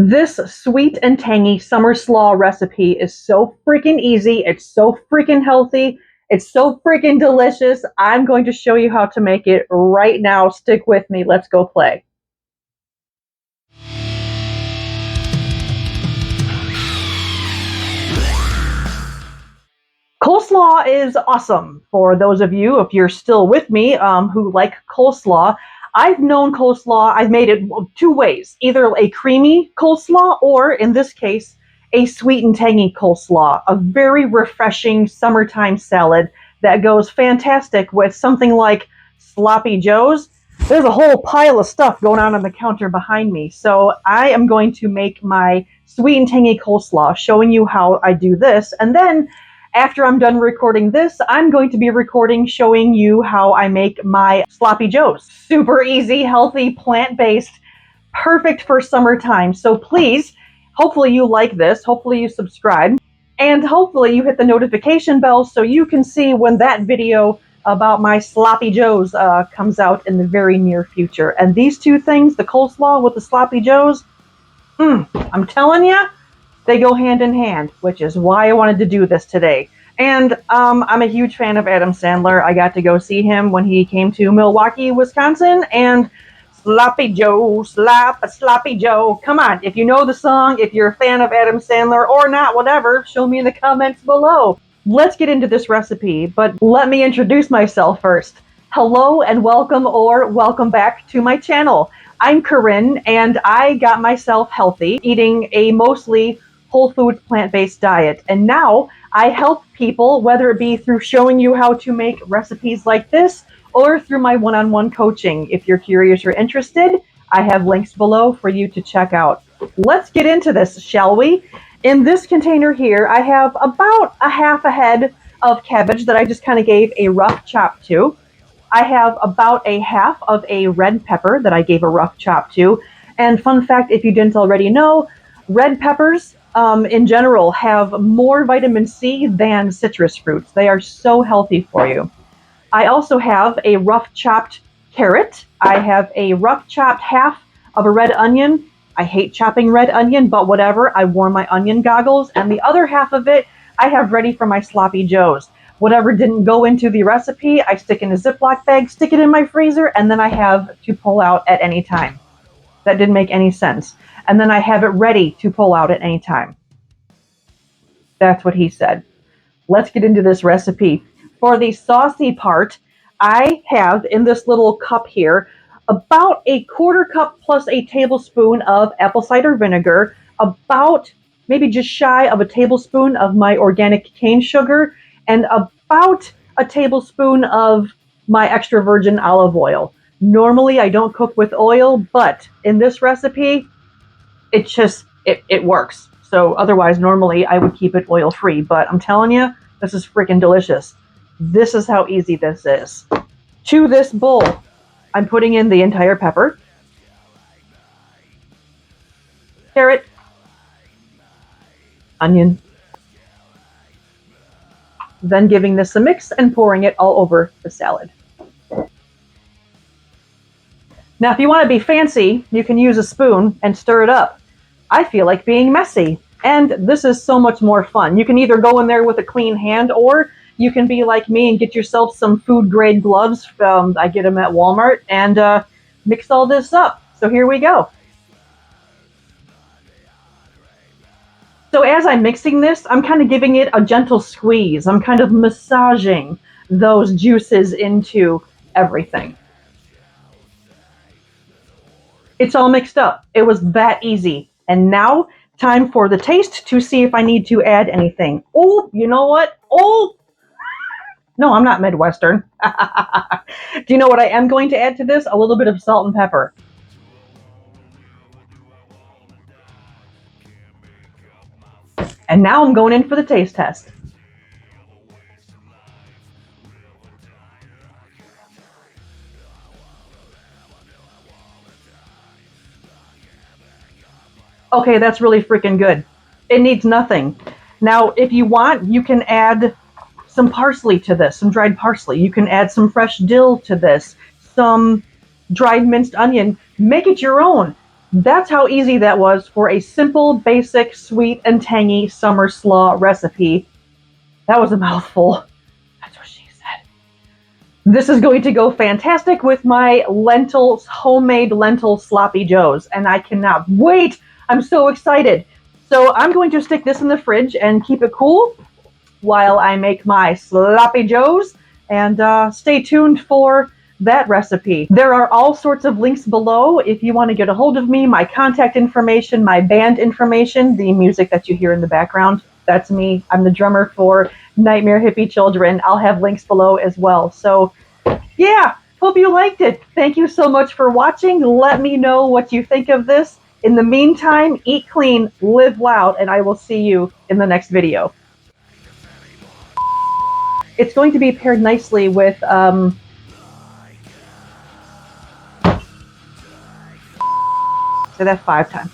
This sweet and tangy summer slaw recipe is so freaking easy. It's so freaking healthy. It's so freaking delicious. I'm going to show you how to make it right now. Stick with me. Let's go play. Coleslaw is awesome. For those of you, if you're still with me, who like coleslaw, I've known coleslaw, I've made it two ways, either a creamy coleslaw or, in this case, a sweet and tangy coleslaw, a very refreshing summertime salad that goes fantastic with something like sloppy joes. There's a whole pile of stuff going on the counter behind me, so I am going to make my sweet and tangy coleslaw, showing you how I do this, and then after I'm done recording this, I'm going to be recording showing you how I make my sloppy joes. Super easy, healthy, plant-based, perfect for summertime. So please, hopefully you like this, hopefully you subscribe, and hopefully you hit the notification bell so you can see when that video about my sloppy joes comes out in the very near future. And these two things, the coleslaw with the sloppy joes, I'm telling you, they go hand in hand, which is why I wanted to do this today. And I'm a huge fan of Adam Sandler. I got to go see him when he came to Milwaukee, Wisconsin, and Sloppy Joe, Sloppy Joe. Come on, if you know the song, if you're a fan of Adam Sandler or not, whatever, show me in the comments below. Let's get into this recipe, but let me introduce myself first. Hello and welcome or welcome back to my channel. I'm Corinne, and I got myself healthy, eating a mostly whole foods plant-based diet. And now I help people, whether it be through showing you how to make recipes like this or through my one-on-one coaching. If you're curious or interested, I have links below for you to check out. Let's get into this, shall we? In this container here, I have about a half a head of cabbage that I just kind of gave a rough chop to. I have about a half of a red pepper that I gave a rough chop to. And fun fact, if you didn't already know, red peppers in general have more vitamin C than citrus fruits. They are so healthy for you. I also have a rough chopped carrot. I have a rough chopped half of a red onion. I hate chopping red onion, but whatever. I wore my onion goggles, and the other half of it I have ready for my sloppy joes. Whatever didn't go into the recipe, I stick in a Ziploc bag, stick it in my freezer, and then I have to pull out at any time. That didn't make any sense. And then I have it ready to pull out at any time. That's what he said. Let's get into this recipe. For the saucy part, I have in this little cup here about a quarter cup plus a tablespoon of apple cider vinegar, about maybe just shy of a tablespoon of my organic cane sugar, and about a tablespoon of my extra virgin olive oil. Normally I don't cook with oil, but in this recipe, it works. So otherwise, normally I would keep it oil free, but I'm telling you, this is freaking delicious. This is how easy this is. To this bowl, I'm putting in the entire pepper, carrot, onion, then giving this a mix and pouring it all over the salad. Now, if you want to be fancy, you can use a spoon and stir it up. I feel like being messy, and this is so much more fun. You can either go in there with a clean hand, or you can be like me and get yourself some food-grade gloves. I get them at Walmart, and mix all this up. So here we go. So as I'm mixing this, I'm kind of giving it a gentle squeeze. I'm kind of massaging those juices into everything. It's all mixed up. It was that easy. And now, time for the taste to see if I need to add anything. Oh, you know what? Oh, no, I'm not Midwestern. Do you know what I am going to add to this? A little bit of salt and pepper. And now I'm going in for the taste test. Okay, that's really freaking good. It needs nothing. Now, if you want, you can add some parsley to this, some dried parsley. You can add some fresh dill to this, some dried minced onion. Make it your own. That's how easy that was for a simple, basic, sweet and tangy summer slaw recipe. That was a mouthful. That's what she said. This is going to go fantastic with my lentils, homemade lentil sloppy joes, and I cannot wait. I'm so excited. So I'm going to stick this in the fridge and keep it cool while I make my sloppy joes, and stay tuned for that recipe. There are all sorts of links below if you want to get a hold of me, my contact information, my band information, the music that you hear in the background. That's me. I'm the drummer for Nitemare Hippie Children. I'll have links below as well. So yeah, hope you liked it. Thank you so much for watching. Let me know what you think of this. In the meantime, eat clean, live loud, and I will see you in the next video. It's going to be paired nicely with say that 5 times.